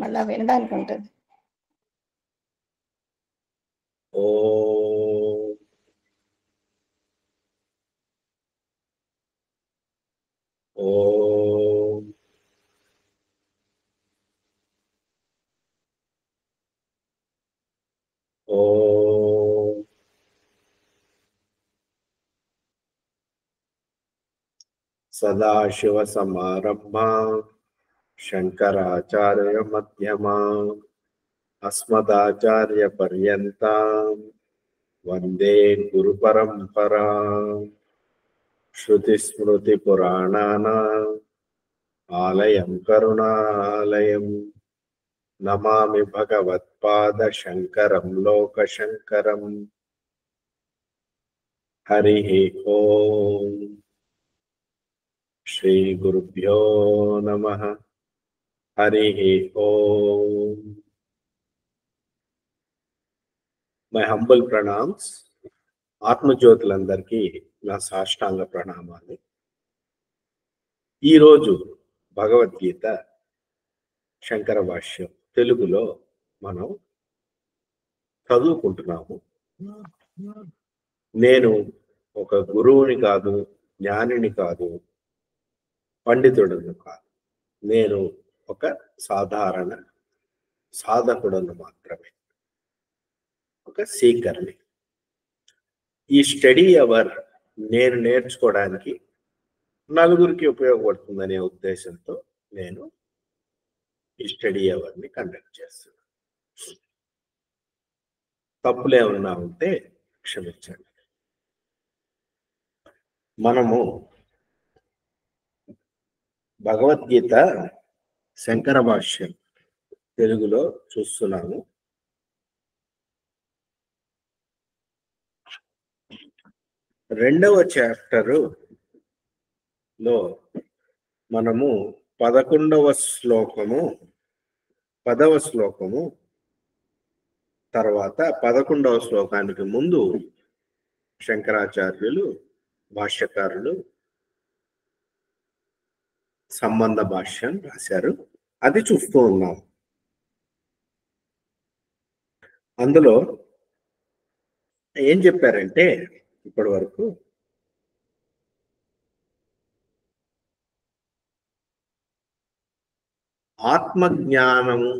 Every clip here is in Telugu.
మళ్ళా వినడానికి ఉంటుంది. ఓం ఓం ఓం సదాశివసమారంభాం శంకరాచార్యమధ్యమాం అస్మదాచార్యపర్యంతాం వందే గురుపరంపరాం. శృతిస్మృతిపురాణానాం ఆలయం కరుణాలయం. నమామి భగవత్పాదశంకరం లోకశంకరం. హరి ఓం. శ్రీ గురుభ్యో నమః. హరి ఓం. My humble pranams. ఆత్మజ్యోతులందరికీ నా సాష్టాంగ ప్రణామాలు. ఈరోజు భగవద్గీత శంకర భాష్యం తెలుగులో మనం చదువుకుంటున్నాము. నేను ఒక గురువుని కాదు, జ్ఞానిని కాదు, పండితుడను కాదు. నేను ఒక సాధారణ సాధకుడను మాత్రమే, ఒక సీకర్ని. ఈ స్టడీ అవర్ నేను నేర్చుకోవడానికి నలుగురికి ఉపయోగపడుతుందనే ఉద్దేశంతో నేను ఈ స్టడీ అవర్ని కండక్ట్ చేస్తున్నాను. తప్పులేమన్నా ఉంటే క్షమించండి. మనము భగవద్గీత శంకర భాష్యం తెలుగులో చూస్తున్నాము. రెండవ చాప్టరులో మనము 11వ శ్లోకము, 10వ శ్లోకము తర్వాత 11వ శ్లోకానికి ముందు శంకరాచార్యులు భాష్యకారులు సంబంధ భాష్యం రాశారు. అది చూస్తూ ఉన్నాం. అందులో ఏం చెప్పారంటే ఇప్పటి వరకు ఆత్మజ్ఞానము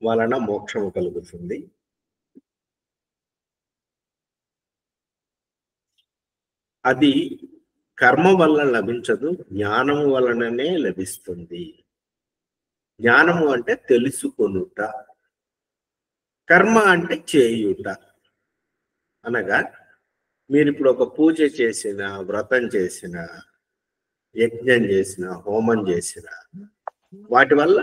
వలన మోక్షము కలుగుతుంది. అది కర్మ వల్ల లభించదు, జ్ఞానము వలననే లభిస్తుంది. జ్ఞానము అంటే తెలుసుకొనుట, కర్మ అంటే చేయుట. అనగా మీరు ఇప్పుడు ఒక పూజ చేసిన, వ్రతం చేసిన, యజ్ఞం చేసిన, హోమం చేసిన, వాటి వల్ల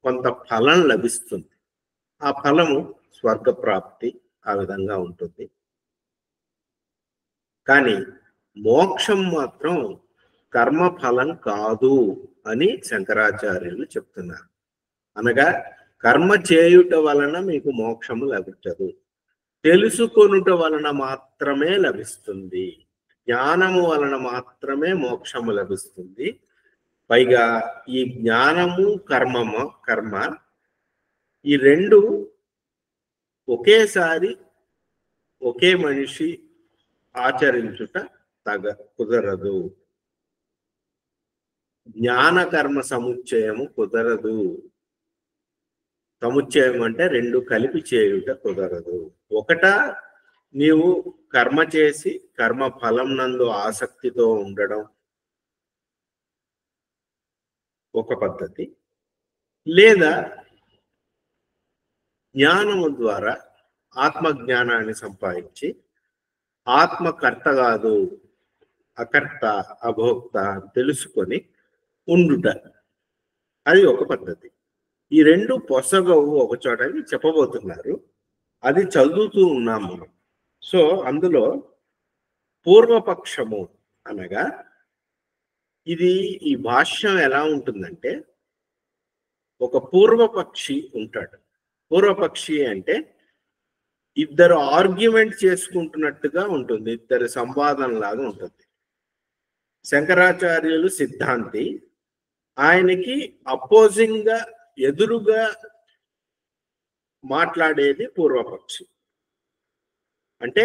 కొంత ఫలం లభిస్తుంది. ఆ ఫలము స్వర్గప్రాప్తి, ఆ విధంగా ఉంటుంది. కానీ మోక్షం మాత్రం కర్మఫలం కాదు అని శంకరాచార్యులు చెప్తున్నారు. అనగా కర్మ చేయుట వలన మీకు మోక్షము లభించదు, తెలుసుకొనుట వలన మాత్రమే లభిస్తుంది. జ్ఞానము వలన మాత్రమే మోక్షము లభిస్తుంది. పైగా ఈ జ్ఞానము కర్మ ఈ రెండు ఒకేసారి ఒకే మనిషి ఆచరించుట కుదరదు. జ్ఞాన కర్మ సముచ్చయము కుదరదు. సముచ్చయం అంటే రెండు కలిపి చేయుట కుదరదు. ఒకట నీవు కర్మ చేసి కర్మ ఫలం నందు ఆసక్తితో ఉండడం ఒక పద్ధతి, లేదా జ్ఞానము ద్వారా ఆత్మజ్ఞానాన్ని సంపాదించి ఆత్మకర్త కాదు, అకర్త, అభోక్త తెలుసుకొని ఉండుట, అది ఒక పద్ధతి. ఈ రెండు పొసగవు ఒక చోట చెప్పబోతున్నారు. అది చదువుతూ ఉన్నాం మనం. సో అందులో పూర్వపక్షము అనగా ఈ భాష్యం ఎలా ఉంటుందంటే, ఒక పూర్వపక్షి ఉంటాడు. పూర్వపక్షి అంటే ఇద్దరు ఆర్గ్యుమెంట్ చేసుకుంటున్నట్టుగా ఉంటుంది, ఇద్దరు సంవాదం లాగా ఉంటుంది. శంకరాచార్యులు సిద్ధాంతి, ఆయనకి అపోజింగ్ గా ఎదురుగా మాట్లాడేది పూర్వపక్షి. అంటే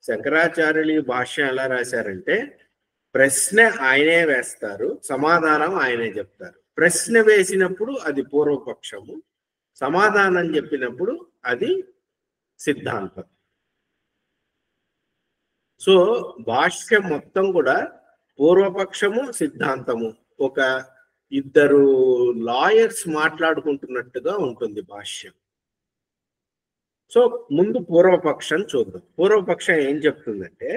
శంకరాచార్యులు ఈ భాష్యం ఎలా రాశారంటే, ప్రశ్న ఆయనే వేస్తారు, సమాధానం ఆయనే చెప్తారు. ప్రశ్న వేసినప్పుడు అది పూర్వపక్షము, సమాధానం చెప్పినప్పుడు అది సిద్ధాంతం. సో భాష్యం మొత్తం కూడా పూర్వపక్షము సిద్ధాంతము, ఒక ఇద్దరు లాయర్స్ మాట్లాడుకుంటున్నట్టుగా ఉంటుంది భాష్యం. సో ముందు పూర్వపక్షం చూద్దాం. పూర్వపక్షం ఏం చెప్తుందంటే,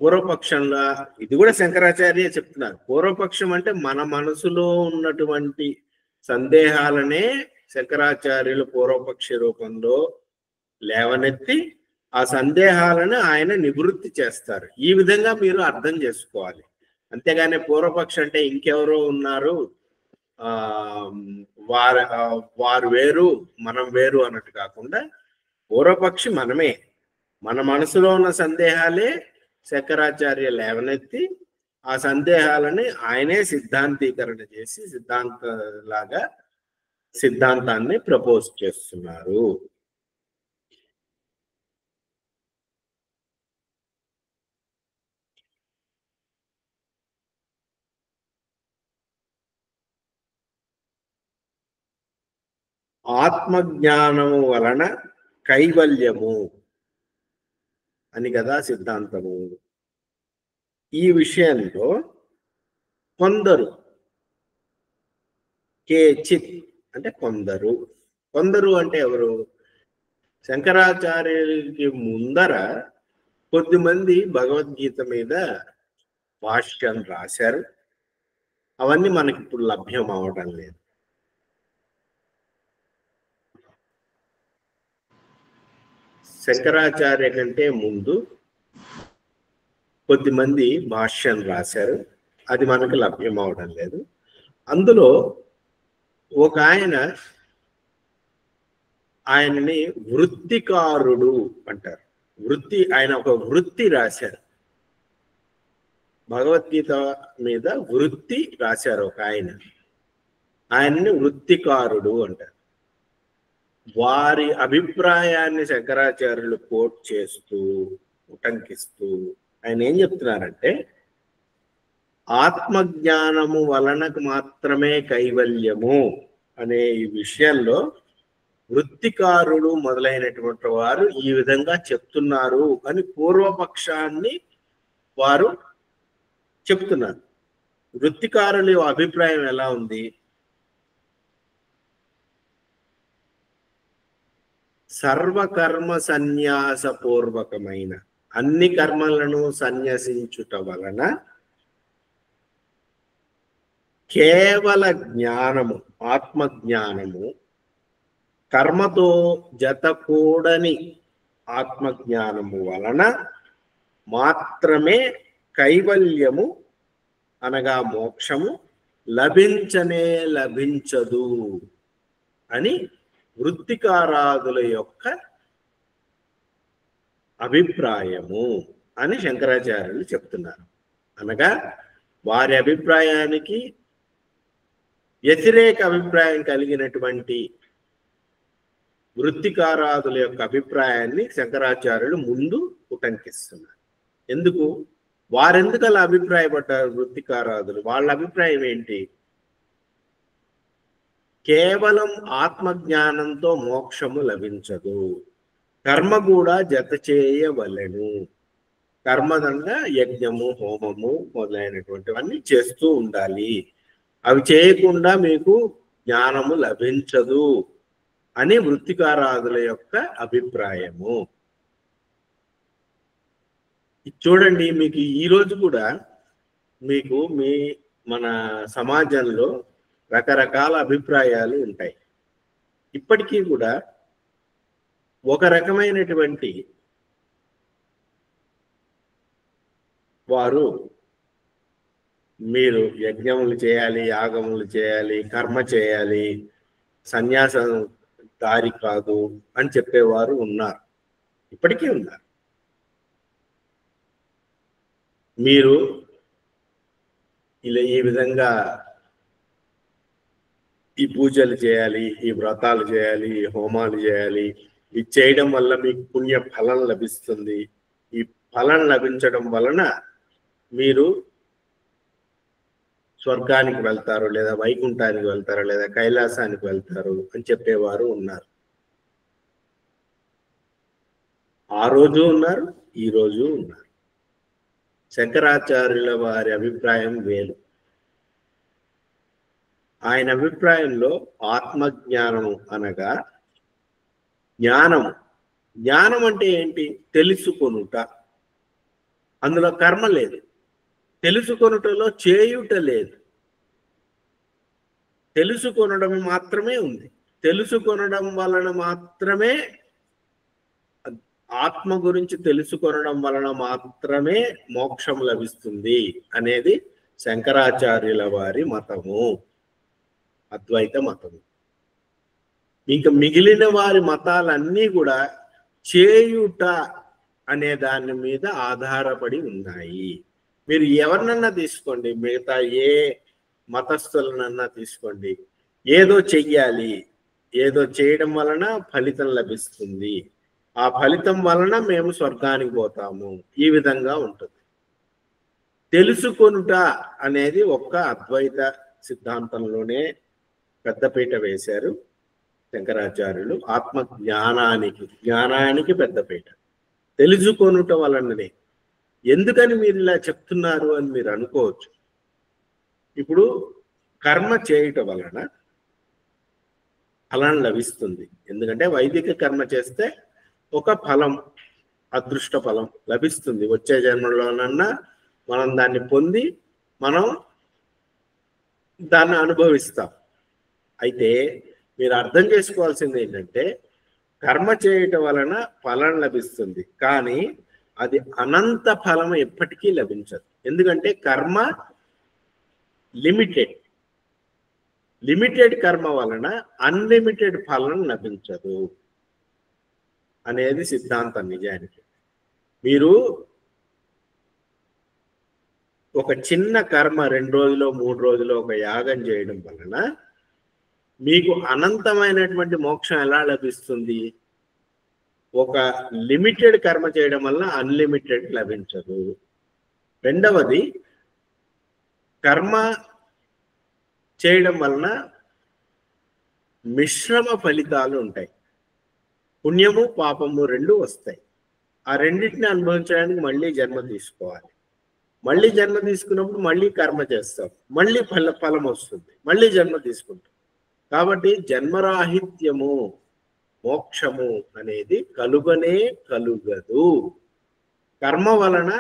పూర్వపక్షంలో ఇది కూడా శంకరాచార్య చెప్తున్నారు. పూర్వపక్షం అంటే మన మనసులో ఉన్నటువంటి సందేహాలనే శంకరాచార్యులు పూర్వపక్ష రూపంలో లేవనెత్తి ఆ సందేహాలను ఆయన నివృత్తి చేస్తారు. ఈ విధంగా మీరు అర్థం చేసుకోవాలి. అంతేగాని పూర్వపక్షం అంటే ఇంకెవరో ఉన్నారు, వారు వేరు మనం వేరు అన్నట్టు కాకుండా, పూర్వపక్షి మనమే, మన మనసులో ఉన్న సందేహాలే శంకరాచార్య లేవనెత్తి ఆ సందేహాలని ఆయనే సిద్ధాంతీకరణ చేసి సిద్ధాంతాన్ని ప్రపోజ్ చేస్తున్నారు. ఆత్మజ్ఞానము వలన కైవల్యము అని కదా సిద్ధాంతము. ఈ విషయంలో కొందరు, కేచిత్ అంటే కొందరు అంటే ఎవరు? శంకరాచార్యులకి ముందర కొద్దిమంది భగవద్గీత మీద భాష్యం రాశారు. అవన్నీ మనకి ఇప్పుడు లభ్యం అవడం లేదు. శంకరాచార్య కంటే ముందు కొద్దిమంది భాష్యం రాశారు, అది మనకు లభ్యం అవడం లేదు. అందులో ఒక ఆయనని వృత్తికారుడు అంటారు. ఆయన ఒక వృత్తి రాశారు, భగవద్గీత మీద వృత్తి రాశారు ఒక ఆయన్ని వృత్తికారుడు అంటారు. వారి అభిప్రాయాన్ని శంకరాచార్యులు కోట్ చేస్తూ ఉటంకిస్తూ ఆయన ఏం చెప్తున్నారంటే, ఆత్మజ్ఞానము వలనకు మాత్రమే కైవల్యము అనే ఈ విషయంలో వృత్తికారుడు మొదలైనటువంటి వారు ఈ విధంగా చెప్తున్నారు అని పూర్వపక్షాన్ని వారు చెప్తున్నారు. వృత్తికారుల అభిప్రాయం ఎలా ఉంది? సర్వకర్మ సన్యాస పూర్వకమైన అన్ని కర్మలను సన్యసించుట వలన కేవల జ్ఞానము, ఆత్మజ్ఞానము, కర్మతో జతకూడని ఆత్మజ్ఞానము వలన మాత్రమే కైవల్యము అనగా మోక్షము లభించదు అని వృత్తికారాదుల యొక్క అభిప్రాయము అని శంకరాచార్యులు చెప్తున్నారు. అనగా వారి అభిప్రాయానికి వ్యతిరేక అభిప్రాయం కలిగినటువంటి వృత్తికారాదుల యొక్క అభిప్రాయాన్ని శంకరాచార్యులు ముందు ఉటంకిస్తున్నారు. ఎందుకు? వారెందుకు అలా అభిప్రాయపడ్డారు వృత్తికారాదులు? వాళ్ళ అభిప్రాయం ఏంటి? కేవలం ఆత్మజ్ఞానంతో మోక్షము లభించదు, కర్మ కూడా జత చేయవలెను. కర్మదంగా యజ్ఞము, హోమము మొదలైనటువంటివన్నీ చేస్తూ ఉండాలి. అవి చేయకుండా మీకు జ్ఞానము లభించదు అని వృత్తికారాదుల యొక్క అభిప్రాయము. చూడండి, మీకు ఈరోజు కూడా మీకు మన సమాజంలో రకరకాల అభిప్రాయాలు ఉంటాయి. ఇప్పటికీ కూడా ఒక రకమైనటువంటి వారు మీరు యజ్ఞములు చేయాలి, యాగములు చేయాలి, కర్మ చేయాలి, సన్యాసం దారి కాదు అని చెప్పేవారు ఉన్నారు, ఇప్పటికీ ఉన్నారు. మీరు ఇలా ఈ విధంగా ఈ పూజలు చేయాలి, ఈ వ్రతాలు చేయాలి, ఈ హోమాలు చేయాలి, ఇది చేయడం వల్ల మీకు పుణ్య ఫలం లభిస్తుంది. ఈ ఫలం లభించడం వలన మీరు స్వర్గానికి వెళ్తారు, లేదా వైకుంఠానికి వెళ్తారు, లేదా కైలాసానికి వెళ్తారు అని చెప్పేవారు ఉన్నారు. ఆ రోజు ఉన్నారు, ఈ రోజు ఉన్నారు. శంకరాచార్యుల వారి అభిప్రాయం వేరు. ఆయన అభిప్రాయంలో ఆత్మజ్ఞానము అనగా జ్ఞానము. జ్ఞానం అంటే ఏంటి? తెలుసుకొనుట. అందులో కర్మ లేదు. తెలుసుకొనుటలో చేయుట లేదు. తెలుసుకొనడం మాత్రమే ఉంది. తెలుసుకొనడం వలన మాత్రమే, ఆత్మ గురించి తెలుసుకొనడం వలన మాత్రమే మోక్షం లభిస్తుంది అనేది శంకరాచార్యుల వారి మతము, అద్వైత మతము. ఇంకా మిగిలిన వారి మతాలన్నీ కూడా చేయుట అనే దాని మీద ఆధారపడి ఉన్నాయి. మీరు ఎవరినన్నా తీసుకోండి, మిగతా ఏ మతస్థులనన్నా తీసుకోండి, ఏదో చెయ్యాలి, ఏదో చేయడం వలన ఫలితం లభిస్తుంది, ఆ ఫలితం వలన మేము స్వర్గానికి పోతాము, ఈ విధంగా ఉంటుంది. తెలుసుకొనుట అనేది ఒక్క అద్వైత సిద్ధాంతంలోనే పెద్దపీట వేశారు శంకరాచార్యులు. ఆత్మ జ్ఞానానికి పెద్దపీట. తెలుసుకొనుట వలననే. ఎందుకని మీరు ఇలా చెప్తున్నారు అని మీరు అనుకోవచ్చు. ఇప్పుడు కర్మ చేయటం వలన ఫలం లభిస్తుంది. ఎందుకంటే వైదిక కర్మ చేస్తే ఒక ఫలం, అదృష్ట ఫలం లభిస్తుంది. వచ్చే జన్మలోనన్నా మనం దాన్ని పొంది మనం దాన్ని అనుభవిస్తాం. అయితే మీరు అర్థం చేసుకోవాల్సింది ఏంటంటే, కర్మ చేయటం వలన ఫలం లభిస్తుంది, కానీ అది అనంత ఫలం ఎప్పటికీ లభించదు. ఎందుకంటే కర్మ లిమిటెడ్ కర్మ వలన అన్లిమిటెడ్ ఫలం లభించదు అనేది సిద్ధాంతం. నిజానికి మీరు ఒక చిన్న కర్మ 2 రోజులు 3 రోజులు ఒక యాగం చేయడం వలన మీకు అనంతమైనటువంటి మోక్షం ఎలా లభిస్తుంది? ఒక లిమిటెడ్ కర్మ చేయడం వల్ల అన్లిమిటెడ్ లభించదు. రెండవది, కర్మ చేయడం వలన మిశ్రమ ఫలితాలు ఉంటాయి. పుణ్యము పాపము రెండు వస్తాయి. ఆ రెండింటిని అనుభవించడానికి మళ్ళీ జన్మ తీసుకోవాలి. మళ్ళీ జన్మ తీసుకున్నప్పుడు మళ్ళీ కర్మ చేస్తాం, మళ్ళీ ఫలం వస్తుంది, మళ్ళీ జన్మ తీసుకుంటాం. కాబట్టి జన్మరాహిత్యము, మోక్షము అనేది కలుగదు. కర్మ వలన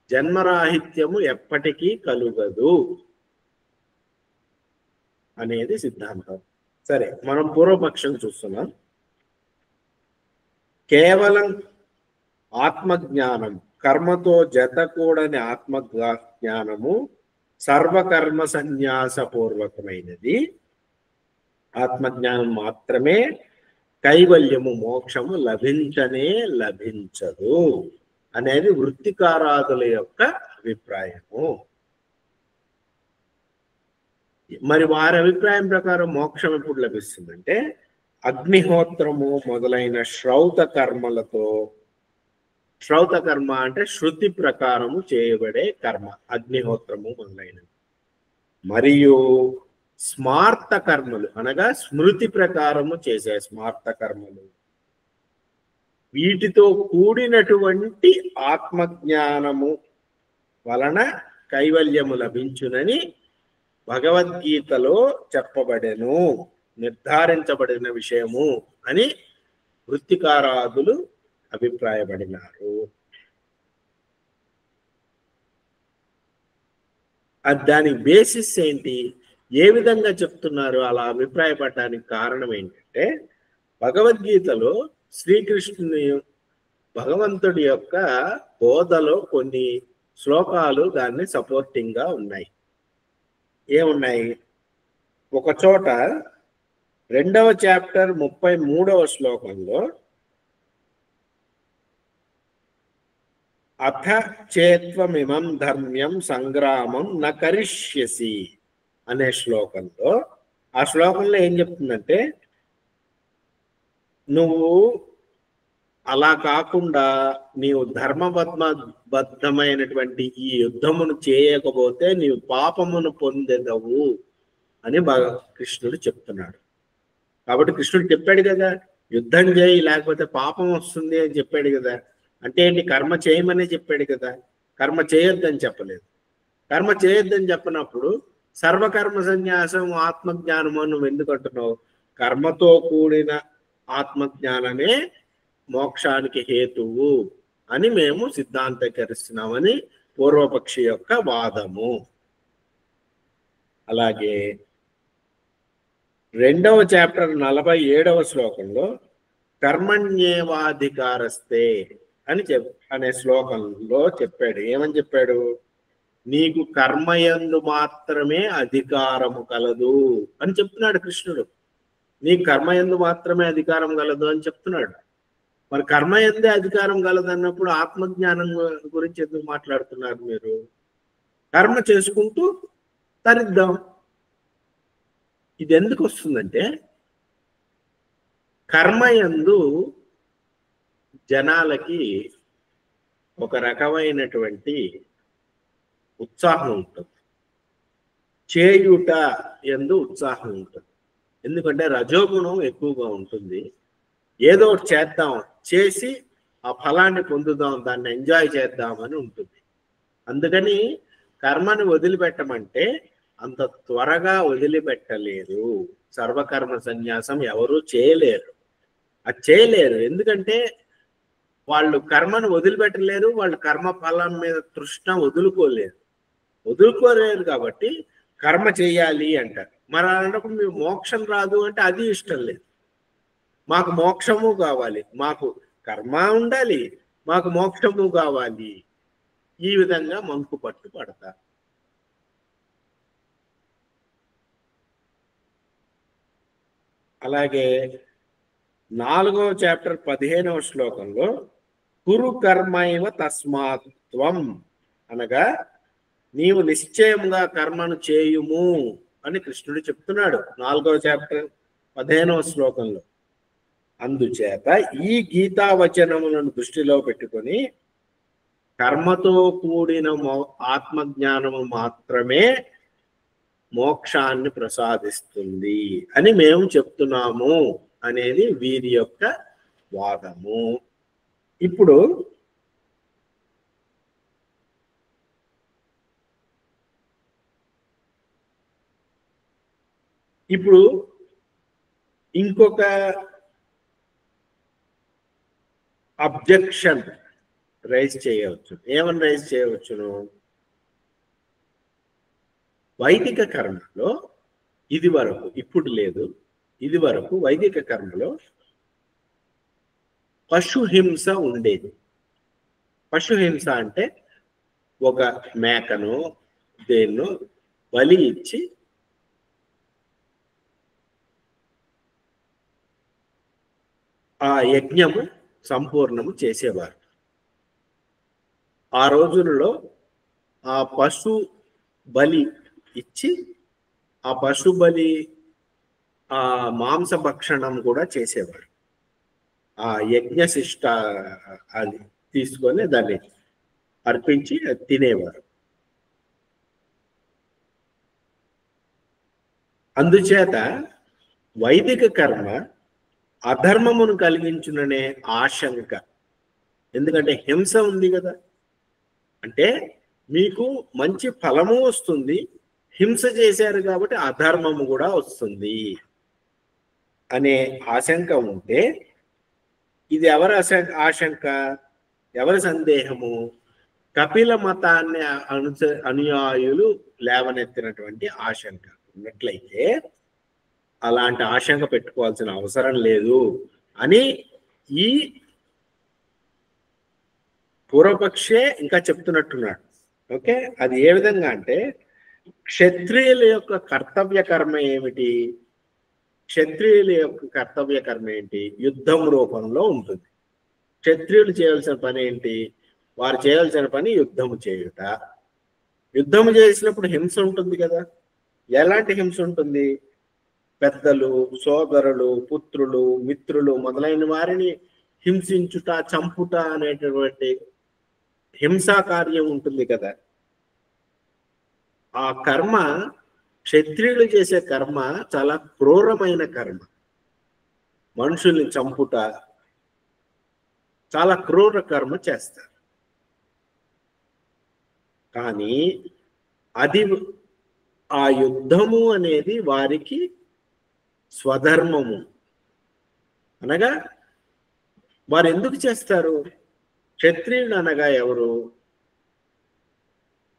జన్మరాహిత్యము ఎప్పటికీ కలుగదు అనేది సిద్ధాంతం. సరే, మనం పూర్వపక్షం చూస్తున్నాం. కేవలం ఆత్మజ్ఞానం, కర్మతో జతకూడని ఆత్మజ్ఞానము సర్వకర్మ సన్యాసపూర్వకమైనది. ఆత్మజ్ఞానం మాత్రమే కైవల్యము, మోక్షము లభించదు అనేది వృత్తికారాదుల యొక్క అభిప్రాయము. మరి వారి అభిప్రాయం ప్రకారం మోక్షం ఎప్పుడు లభిస్తుందంటే, అగ్నిహోత్రము మొదలైన శ్రౌత కర్మలతో, శ్రౌత కర్మ అంటే శృతి ప్రకారము చేయబడే కర్మ, అగ్నిహోత్రము మొదలైనవి, మరియు స్మార్త కర్మలు అనగా స్మృతి ప్రకారము చేసే స్మార్త కర్మలు, వీటితో కూడినటువంటి ఆత్మజ్ఞానము వలన కైవల్యము లభించునని భగవద్గీతలో చెప్పబడెను, నిర్ధారించబడిన విషయము అని వృత్తికారాదులు అభిప్రాయపడినారు. దానికి బేసిస్ ఏంటి? ఏ విధంగా చెప్తున్నారు? అలా అభిప్రాయపడడానికి కారణం ఏంటంటే, భగవద్గీతలో శ్రీకృష్ణుని, భగవంతుడి యొక్క బోధలో కొన్ని శ్లోకాలు దాన్ని సపోర్టింగ్ గా ఉన్నాయి. ఏమున్నాయి? ఒక చోట 2వ చాప్టర్ 33వ శ్లోకంలో అథ చేత్వమిమం ధర్మ్యం సంగ్రామం న కరిష్యసి అనే శ్లోకంలో, ఆ శ్లోకంలో ఏం చెప్తుందంటే, నువ్వు అలా కాకుండా నీవు ధర్మబద్ధమైనటువంటి ఈ యుద్ధమును చేయకపోతే నీవు పాపమును పొందెదవు అని కృష్ణుడు చెప్తున్నాడు. కాబట్టి కృష్ణుడు చెప్పాడు కదా, యుద్ధం చేయి లేకపోతే పాపం వస్తుంది అని చెప్పాడు కదా. అంటే ఏంటి? కర్మ చేయమనే చెప్పాడు కదా, కర్మ చేయొద్దని చెప్పలేదు. కర్మ చేయొద్దని చెప్పినప్పుడు సర్వకర్మ సన్యాసం ఆత్మజ్ఞానము అని నువ్వు ఎందుకు అంటున్నావు? కర్మతో కూడిన ఆత్మజ్ఞానమే మోక్షానికి హేతువు అని మేము సిద్ధాంతీకరిస్తున్నామని పూర్వపక్షి యొక్క వాదము. అలాగే 2వ చాప్టర్ 47వ శ్లోకంలో కర్మణ్యేవాధికారస్తే అని అనే శ్లోకంలో చెప్పాడు. ఏమని చెప్పాడు? నీకు కర్మయందు మాత్రమే అధికారము కలదు అని చెప్తున్నాడు కృష్ణుడు. నీకు కర్మయందు మాత్రమే అధికారం కలదు అని చెప్తున్నాడు. మరి కర్మయందే అధికారం కలదన్నప్పుడు ఆత్మజ్ఞానం గురించి ఎందుకు మాట్లాడుతున్నారు మీరు? కర్మ చేసుకుంటూ తరిద్దాం. ఇది ఎందుకు వస్తుందంటే, కర్మయందు జనాలకి ఒక రకమైనటువంటి ఉత్సాహం ఉంటుంది, చేయుట యందు ఉత్సాహం ఉంటుంది. ఎందుకంటే రజోగుణం ఎక్కువగా ఉంటుంది. ఏదో ఒకటి చేద్దాం, చేసి ఆ ఫలాన్ని పొందుదాం, దాన్ని ఎంజాయ్ చేద్దామని ఉంటుంది. అందుకని కర్మని వదిలిపెట్టమంటే అంత త్వరగా వదిలిపెట్టలేరు. సర్వకర్మ సన్యాసం ఎవరు చేయలేరు. అది చేయలేరు ఎందుకంటే వాళ్ళు కర్మను వదిలిపెట్టలేరు, వాళ్ళు కర్మ ఫలం మీద తృష్ణ వదులుకోలేరు కాబట్టి కర్మ చేయాలి అంటారు. మరి అన్నప్పుడు మీరు మోక్షం రాదు అంటే అది ఇష్టం లేదు. మాకు మోక్షము కావాలి, మాకు కర్మ ఉండాలి, మాకు మోక్షము కావాలి, ఈ విధంగా మంకు పట్టు పడతారు. అలాగే 4వ చాప్టర్ 15వ శ్లోకంలో కురు కర్మైవ తస్మాత్వం అనగా నీవు నిశ్చయముగా కర్మను చేయుము అని కృష్ణుడు చెప్తున్నాడు 4వ చాప్టర్ 15వ శ్లోకంలో. అందుచేత ఈ గీతావచనములను దృష్టిలో పెట్టుకొని కర్మతో కూడిన ఆత్మజ్ఞానము మాత్రమే మోక్షాన్ని ప్రసాదిస్తుంది అని మేము చెప్తున్నాము అనేది వీరి యొక్క వాదము. ఇప్పుడు ఇంకొక అబ్జెక్షన్ రైజ్ చేయవచ్చు. ఏమని రైజ్ చేయవచ్చును? వైదిక కర్మలో ఇది వరకు, ఇప్పుడు లేదు, ఇది వరకు వైదిక కర్మలో పశుహింస ఉండేది. పశుహింస అంటే ఒక మేకను దేన్నో బలి ఇచ్చి ఆ యజ్ఞము సంపూర్ణము చేసేవారు. ఆ రోజుల్లో ఆ పశు బలి ఇచ్చి ఆ పశు బలి ఆ మాంసభక్షణం కూడా చేసేవారు. ఆ యజ్ఞశిష్ట అది తీసుకొని దాన్ని అర్పించి తినేవారు. అందుచేత వైదిక కర్మ అధర్మమును కలిగించుననే ఆశంక. ఎందుకంటే హింస ఉంది కదా, అంటే మీకు మంచి ఫలము వస్తుంది, హింస చేశారు కాబట్టి అధర్మము కూడా వస్తుంది అనే ఆశంక ఉంటే, ఇది ఎవరి ఆశంక, ఎవరి సందేహము? కపిల మతాన్ని అనుయాయులు లేవనెత్తినటువంటి ఆశంక ఉన్నట్లయితే అలాంటి ఆశంక పెట్టుకోవాల్సిన అవసరం లేదు అని ఈ పూర్వపక్షే ఇంకా చెప్తున్నట్టున్నాడు. ఓకే, అది ఏ విధంగా అంటే క్షత్రియుల యొక్క కర్తవ్య కర్మ ఏమిటి? క్షత్రియుల యొక్క కర్తవ్య కర్మ ఏంటి? యుద్ధం రూపంలో ఉంటుంది. క్షత్రియులు చేయాల్సిన పని ఏంటి? వారు చేయాల్సిన పని యుద్ధము చేయుట. యుద్ధము చేసినప్పుడు హింస ఉంటుంది కదా. ఎలాంటి హింస ఉంటుంది? పెద్దలు, సోదరులు, పుత్రులు, మిత్రులు మొదలైన వారిని హింసించుట, చంపుట అనేటటువంటి హింసా కార్యం ఉంటుంది కదా. ఆ కర్మ, క్షత్రియులు చేసే కర్మ చాలా క్రూరమైన కర్మ. మనుషుల్ని చంపుట చాలా క్రూర కర్మ చేస్తారు. కానీ అది ఆ యుద్ధము అనేది వారికి స్వధర్మము. అనగా వారు ఎందుకు చేస్తారు? క్షత్రియుడు అనగా ఎవరు?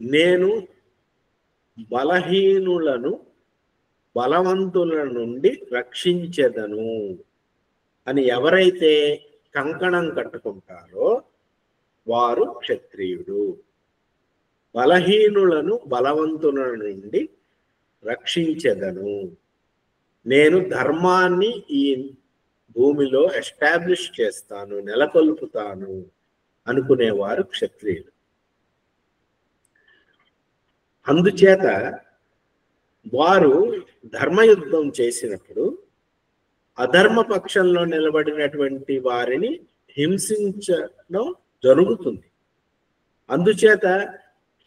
నేను బలహీనులను బలవంతుల నుండి రక్షించెదను అని ఎవరైతే కంకణం కట్టుకుంటారో వారు క్షత్రియుడు. బలహీనులను బలవంతుల నుండి రక్షించెదను, నేను ధర్మాన్ని ఈ భూమిలో ఎస్టాబ్లిష్ చేస్తాను, నెలకొల్పుతాను అనుకునేవారు క్షత్రియులు. అందుచేత వారు ధర్మయుద్ధం చేసినప్పుడు అధర్మ పక్షంలో నిలబడినటువంటి వారిని హింసించడం జరుగుతుంది. అందుచేత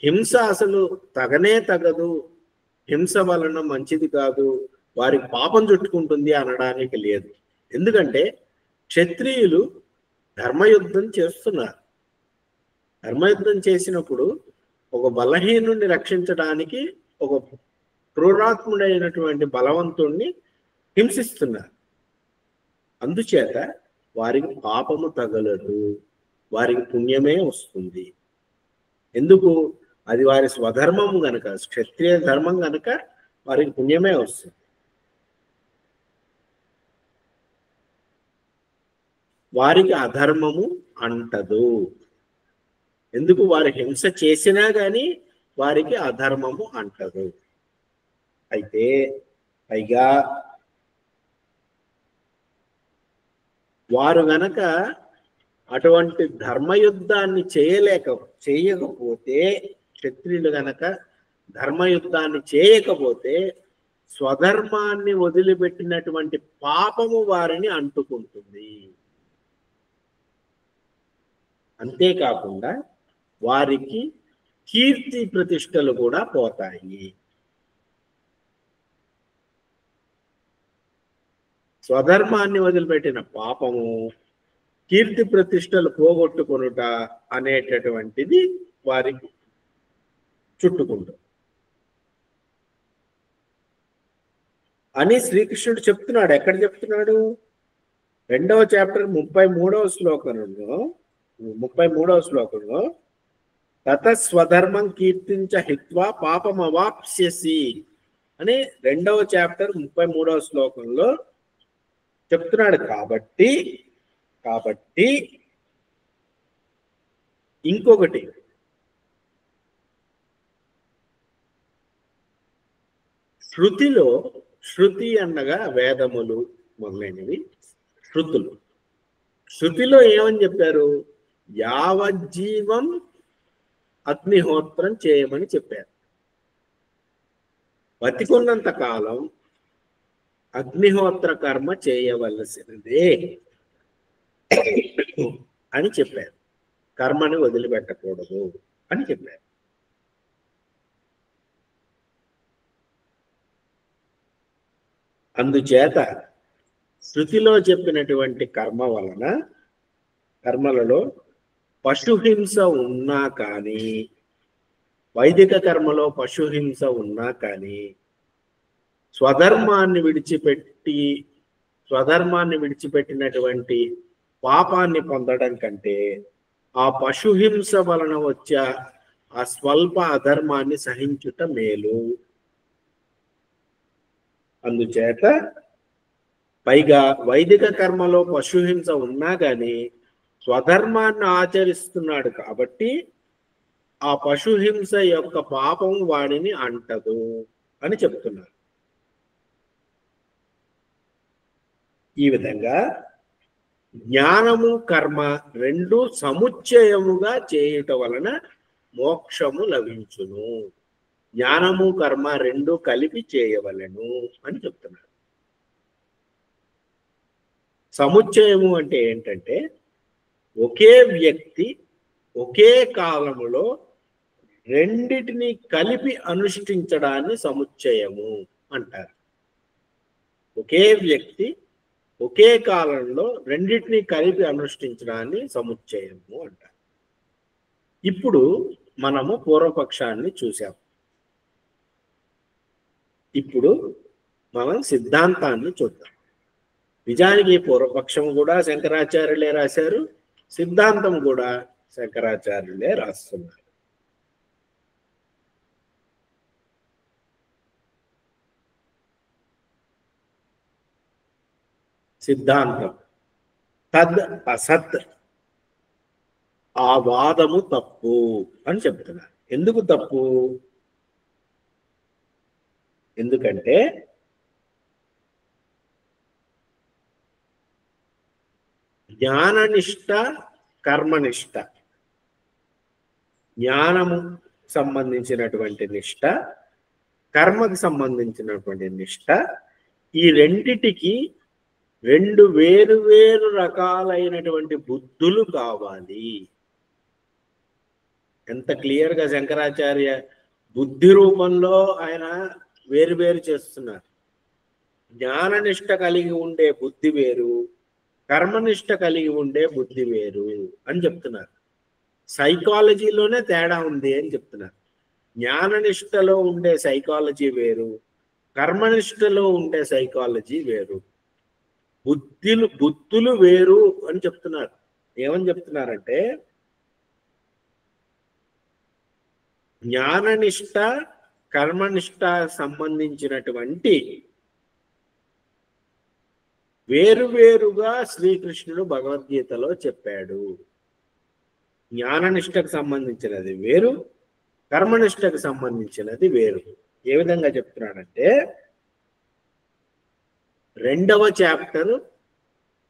హింస అసలు తగనే తగదు, హింస వలన మంచిది కాదు, వారికి పాపం చుట్టుకుంటుంది అనడానికి లేదు. ఎందుకంటే క్షత్రియులు ధర్మయుద్ధం చేస్తున్నారు. ధర్మయుద్ధం చేసినప్పుడు ఒక బలహీనుడిని రక్షించడానికి ఒక క్రూరాత్ముడైనటువంటి బలవంతుణ్ణి హింసిస్తున్నారు. అందుచేత వారికి పాపము తగలదు, వారికి పుణ్యమే వస్తుంది. ఎందుకు? అది వారి స్వధర్మము గనక, క్షత్రియ ధర్మం గనక వారికి పుణ్యమే వస్తుంది. వారికి అధర్మము అంటదు. ఎందుకు? వారి హింస చేసినా గాని వారికి అధర్మము అంటదు. అయితే పైగా వారు గనక అటువంటి ధర్మయుద్ధాన్ని చేయకపోతే, క్షత్రియులు గనక ధర్మయుద్ధాన్ని చేయకపోతే స్వధర్మాన్ని వదిలిపెట్టినటువంటి పాపము వారిని అంటుకుంటుంది. అంతేకాకుండా వారికి కీర్తి ప్రతిష్టలు కూడా పోతాయి. స్వధర్మాన్ని వదిలిపెట్టిన పాపము, కీర్తి ప్రతిష్టలు పోగొట్టుకొనుట అనేటటువంటిది వారికి చుట్టుకుంటుంది అని శ్రీకృష్ణుడు చెప్తున్నాడు. ఎక్కడ చెప్తున్నాడు? 2వ చాప్టర్ 33వ శ్లోకంలో తత స్వధర్మం కీర్తించ హిత్వా పాపమవాప్స్యసి అని 2వ చాప్టర్ 33వ శ్లోకంలో చెప్తున్నాడు. కాబట్టి ఇంకొకటి, శృతిలో, శృతి అనగా వేదములు మొదలైనవి శృతులు. శృతిలో ఏమని చెప్పారు? యావజ్జీవం అగ్నిహోత్రం చేయమని చెప్పారు. బతికున్నంత కాలం అగ్నిహోత్ర కర్మ చేయవలసినదే అని చెప్పారు. కర్మని వదిలిపెట్టకూడదు అని చెప్పారు. అందుచేత శృతిలో చెప్పినటువంటి కర్మలలో పశుహింస ఉన్నా కానీ, వైదిక కర్మలో పశుహింస ఉన్నా కానీ, స్వధర్మాన్ని విడిచిపెట్టినటువంటి పాపాన్ని పొందడం కంటే ఆ పశుహింస వలన వచ్చే ఆ స్వల్ప అధర్మాన్ని సహించుట మేలు. అందుచేత పైగా వైదిక కర్మలో పశుహింస ఉన్నా కానీ స్వధర్మాన్ని ఆచరిస్తున్నాడు కాబట్టి ఆ పశుహింస యొక్క పాపం వాడిని అంటదు అని చెప్తున్నారు. ఈ విధంగా జ్ఞానము కర్మ రెండు సముచ్చయముగా చేయుట వలన మోక్షము లభించును. జ్ఞానము కర్మ రెండు కలిపి చేయవలెను అని చెప్తున్నారు. సముచ్చయము అంటే ఏంటంటే ఒకే వ్యక్తి ఒకే కాలములో రెండిటిని కలిపి అనుష్ఠించడాన్ని సముచ్చయము అంటారు. ఒకే వ్యక్తి ఒకే కాలంలో రెండిటిని కలిపి అనుష్ఠించడాన్ని సముచ్చయము అంటారు. ఇప్పుడు మనము పూర్వపక్షాన్ని చూసాం. ఇప్పుడు మనం సిద్ధాంతాన్ని చూద్దాం. నిజానికి పూర్వపక్షం కూడా శంకరాచార్యులే రాశారు, సిద్ధాంతం కూడా శంకరాచార్యులే రాస్తున్నారు. సిద్ధాంతం తద్ అసత్, ఆ వాదము తప్పు అని చెప్తున్నారు. ఎందుకు తప్పు? ఎందుకంటే జ్ఞాననిష్ట కర్మనిష్ట, జ్ఞానము సంబంధించినటువంటి నిష్ట, కర్మకు సంబంధించినటువంటి నిష్ట, ఈ రెండిటికి రెండు వేరు వేరు రకాలైనటువంటి బుద్ధులు కావాలి. ఎంత క్లియర్గా శంకరాచార్య బుద్ధి రూపంలో ఆయన వేరు వేరు చేస్తున్నారు. జ్ఞాననిష్ట కలిగి ఉండే బుద్ధి వేరు, కర్మనిష్ట కలిగి ఉండే బుద్ధి వేరు అని చెప్తున్నారు. సైకాలజీలోనే తేడా ఉంది అని చెప్తున్నారు. జ్ఞాననిష్టలో ఉండే సైకాలజీ వేరు, కర్మనిష్టలో ఉండే సైకాలజీ వేరు, బుద్ధులు వేరు అని చెప్తున్నారు. ఏమని చెప్తున్నారంటే జ్ఞాననిష్ట కర్మనిష్ట సంబంధించినటువంటి వేరువేరుగా శ్రీకృష్ణుడు భగవద్గీతలో చెప్పాడు. జ్ఞాననిష్టకు సంబంధించినది వేరు, కర్మనిష్టకు సంబంధించినది వేరు. ఏ విధంగా చెప్తున్నాడంటే 2వ చాప్టర్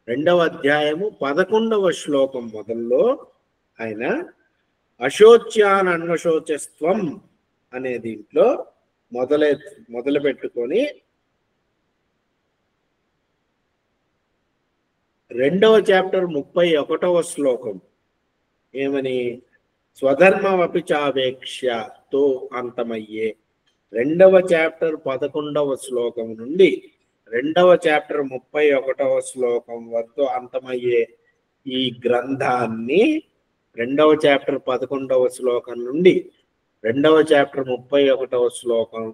2వ అధ్యాయము 11వ శ్లోకం మొదల్లో ఆయన అశోచ్యాన్ అన్వశోచస్త్వం అనే దీంట్లో మొదలు పెట్టుకొని 2వ చాప్టర్ 31వ శ్లోకం ఏమని, స్వధర్మమపి చావేక్ష్యతో అంతమయ్యే 2వ చాప్టర్ 11వ శ్లోకం నుండి 2వ చాప్టర్ 31వ శ్లోకం వరకు అంతమయ్యే ఈ గ్రంథాన్ని 2వ చాప్టర్ 11వ శ్లోకం నుండి 2వ చాప్టర్ 31వ శ్లోకం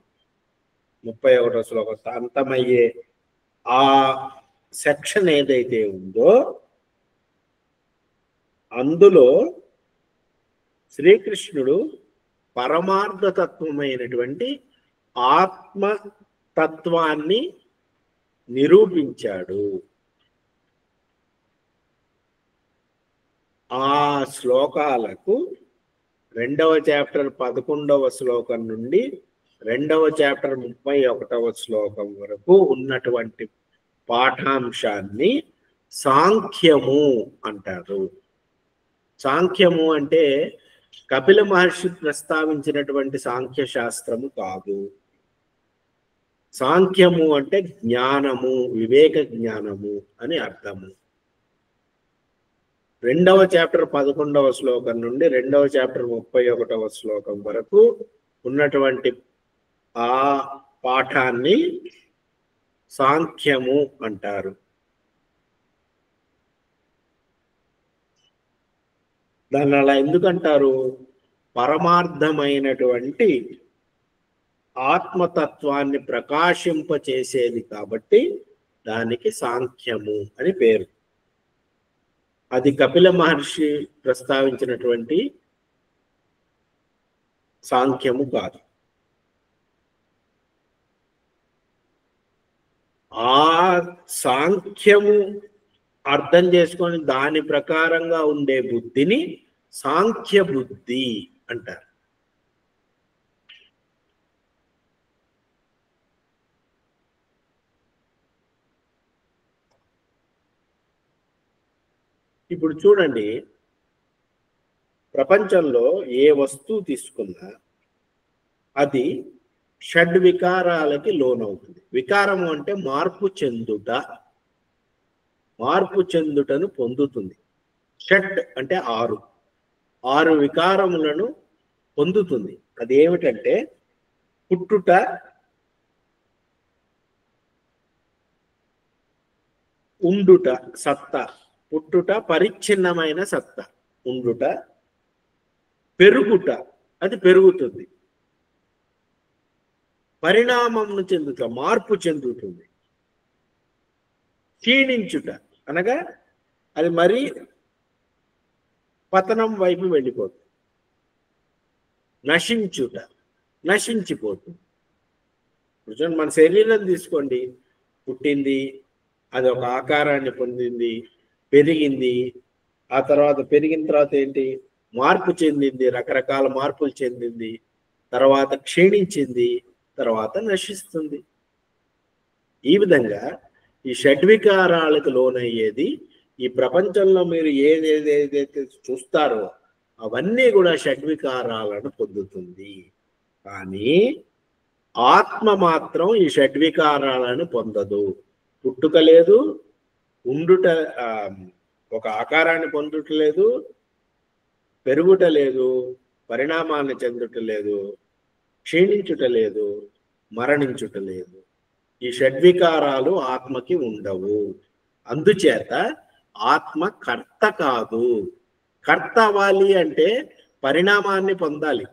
అంతమయ్యే ఆ సెక్షన్ ఏదైతే ఉందో అందులో శ్రీకృష్ణుడు పరమార్థతత్వమైనటువంటి ఆత్మతత్వాన్ని నిరూపించాడు. ఆ శ్లోకాలకు 2వ చాప్టర్ 11వ శ్లోకం నుండి 2వ చాప్టర్ 31వ శ్లోకం వరకు ఉన్నటువంటి పాఠాంశాన్ని సాంఖ్యము అంటారు. సాంఖ్యము అంటే కపిల మహర్షి ప్రస్తావించినటువంటి సాంఖ్య శాస్త్రము కాదు. సాంఖ్యము అంటే జ్ఞానము, వివేక జ్ఞానము అని అర్థము. 2వ చాప్టర్ 11వ శ్లోకం నుండి 2వ చాప్టర్ 31వ శ్లోకం వరకు ఉన్నటువంటి ఆ పాఠాన్ని సాంఖ్యము అంటారు. దాన్ని అలా ఎందుకంటారు? పరమార్థమైనటువంటి ఆత్మతత్వాన్ని ప్రకాశింపచేసేది కాబట్టి దానికి సాంఖ్యము అని పేరు. అది కపిల మహర్షి ప్రస్తావించినటువంటి సాంఖ్యము కాదు. ఆ సాంఖ్యము అర్థం చేసుకొని దాని ప్రకారంగా ఉండే బుద్ధిని సాంఖ్య బుద్ధి అంటారు. ఇప్పుడు చూడండి, ప్రపంచంలో ఏ వస్తువు తీసుకున్నా అది షడ్వికారాలకి లోనవుతుంది. వికారము అంటే మార్పు చెందుటను పొందుతుంది. షట్ అంటే 6 వికారములను పొందుతుంది. అది ఏమిటంటే పుట్టుట, ఉండుట, సత్తా. పుట్టుట పరిచ్ఛిన్నమైన సత్తా, ఉండుట. పెరుగుట, అది పెరుగుతుంది. పరిణామమును చెందుట, మార్పు చెందుతుంది. క్షీణించుట అనగా అది మరి పతనం వైపు వెళ్ళిపోతుంది. నశించుట, నశించిపోతుంది. చూడండి, మన శరీరం తీసుకోండి, పుట్టింది, అది ఒక ఆకారాన్ని పొందింది, పెరిగింది, ఆ తర్వాత పెరిగిన తర్వాత ఏంటి, మార్పు చెందింది, రకరకాల మార్పులు చెందింది, తర్వాత క్షీణించింది, తర్వాత నశిస్తుంది. ఈ విధంగా ఈ షడ్వికారాలకు లోనయ్యేది ఈ ప్రపంచంలో మీరు ఏదేదైతే చూస్తారో అవన్నీ కూడా షడ్వికారాలను పొందుతుంది. కానీ ఆత్మ మాత్రం ఈ షడ్వికారాలను పొందదు. పుట్టుక లేదు, ఉండుట, ఒక ఆకారాన్ని పొందుట లేదు, పెరుగుట లేదు, పరిణామాన్ని చెందుట లేదు, క్షీణించుట లేదు, మరణించుట లేదు. ఈ షడ్వికారాలు ఆత్మకి ఉండవు. అందుచేత ఆత్మ కర్త కాదు. కర్త అవ్వాలి అంటే పరిణామాన్ని పొందాలి.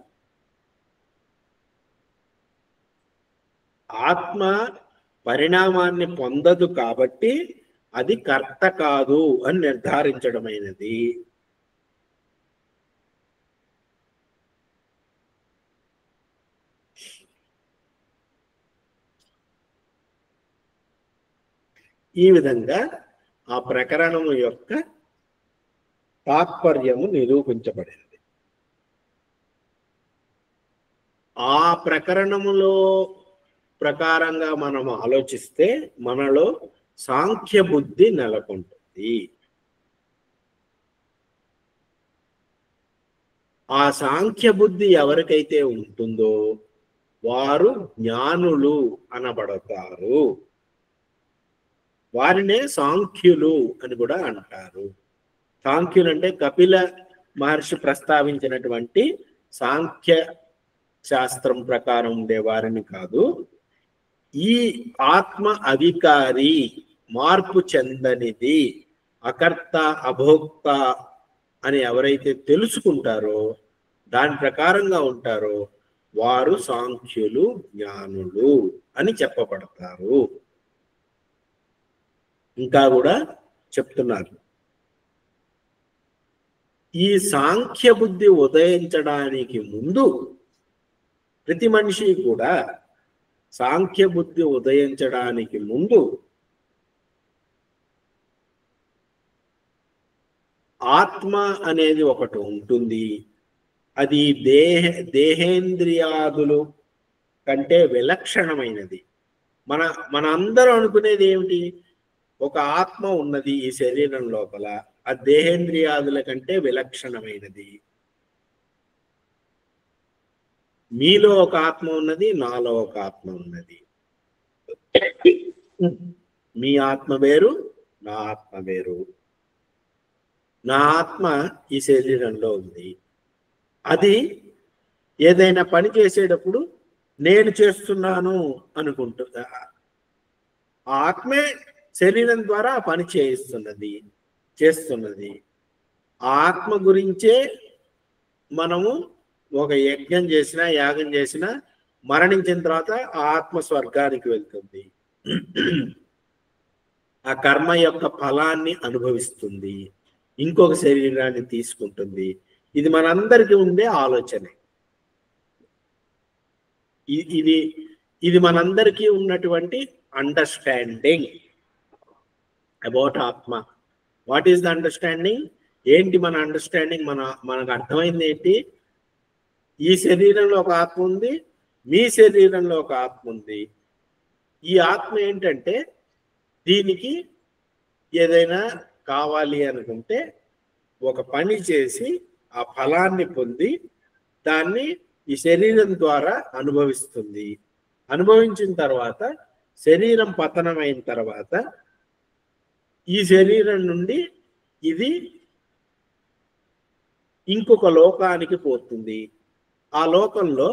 ఆత్మ పరిణామాన్ని పొందదు కాబట్టి అది కర్త కాదు అని నిర్ధారించడమైనది. ఈ విధంగా ఆ ప్రకరణము యొక్క తాత్పర్యము నిరూపించబడింది. ఆ ప్రకరణములో ప్రకారంగా మనం ఆలోచిస్తే మనలో సాంఖ్య బుద్ధి నెలకొంటుంది. ఆ సాంఖ్య బుద్ధి ఎవరికైతే ఉంటుందో వారు జ్ఞానులు అనబడతారు. వారినే సాంఖ్యులు అని కూడా అంటారు. సాంఖ్యులు అంటే కపిల మహర్షి ప్రస్తావించినటువంటి సాంఖ్య శాస్త్రం ప్రకారం ఉండే వారిని కాదు. ఈ ఆత్మ అధికారి, మార్పు చెందనిది, అకర్త అభోక్త అని ఎవరైతే తెలుసుకుంటారో, దాని ప్రకారంగా ఉంటారో వారు సాంఖ్యులు, జ్ఞానులు అని చెప్పబడతారు. ఇంకా కూడా చెప్తున్నారు, ఈ సాంఖ్య బుద్ధి ఉదయించడానికి ముందు ప్రతి మనిషి కూడా సాంఖ్య బుద్ధి ఉదయించడానికి ముందు ఆత్మ అనేది ఒకటి ఉంటుంది. అది దేహేంద్రియాదులు కంటే విలక్షణమైనది. మన అందరూ అనుకునేది ఏమిటి, ఒక ఆత్మ ఉన్నది ఈ శరీరం లోపల, ఆ దేహేంద్రియాదుల కంటే విలక్షణమైనది. మీలో ఒక ఆత్మ ఉన్నది, నాలో ఒక ఆత్మ ఉన్నది. మీ ఆత్మ వేరు, నా ఆత్మ వేరు. నా ఆత్మ ఈ శరీరంలో ఉంది. అది ఏదైనా పని చేసేటప్పుడు నేను చేస్తున్నాను అనుకుంటుందా, ఆ ఆత్మే శరీరం ద్వారా ఆ పని చేస్తున్నది. ఆ ఆత్మ గురించే మనము ఒక యజ్ఞం చేసినా, యాగం చేసినా, మరణించిన తర్వాత ఆ ఆత్మ స్వర్గానికి వెళ్తుంది. ఆ కర్మ యొక్క ఫలాన్ని అనుభవిస్తుంది, ఇంకొక శరీరాన్ని తీసుకుంటుంది. ఇది మనందరికీ ఉండే ఆలోచనే. ఇది మనందరికీ ఉన్నటువంటి అండర్స్టాండింగ్ అబౌట్ ఆత్మ. What is the understanding? ఏంటి మన అండర్స్టాండింగ్? మనకు అర్థమైంది ఏంటి? ఈ శరీరంలో ఒక ఆత్మ ఉంది, మీ శరీరంలో ఒక ఆత్మ ఉంది. ఈ ఆత్మ ఏంటంటే దీనికి ఏదైనా కావాలి అనుకుంటే ఒక పని చేసి ఆ ఫలాన్ని పొంది దాన్ని ఈ శరీరం ద్వారా అనుభవిస్తుంది. అనుభవించిన తర్వాత శరీరం పతనమైన తర్వాత ఈ శరీరం నుండి ఇది ఇంకొక లోకానికి పోతుంది. ఆ లోకంలో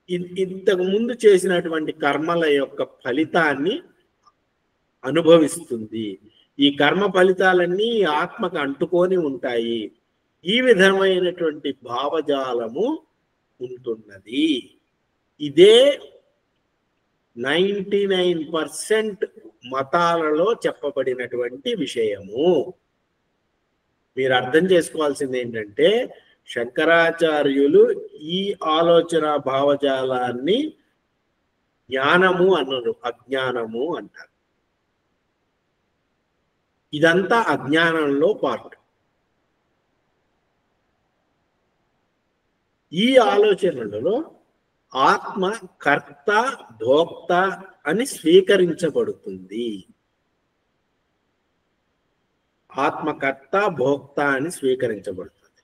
ఇంతకు ముందు చేసినటువంటి కర్మల యొక్క ఫలితాన్ని అనుభవిస్తుంది. ఈ కర్మ ఫలితాలన్నీ ఆత్మకు అంటుకొని ఉంటాయి. ఈ విధమైనటువంటి భావజాలము ఉంటున్నది. ఇదే 99% మతాలలో చెప్పబడినటువంటి విషయము. మీరు అర్థం చేసుకోవాల్సింది ఏంటంటే, శంకరాచార్యులు ఈ ఆలోచన భావజాలాన్ని జ్ఞానము అన్నారు, అజ్ఞానము అంటారు. ఇదంతా అజ్ఞానంలో పార్ట్. ఈ ఆలోచనలలో ఆత్మ కర్త భోక్త అని స్వీకరించబడుతుంది. ఆత్మకర్త భోక్త అని స్వీకరించబడుతుంది.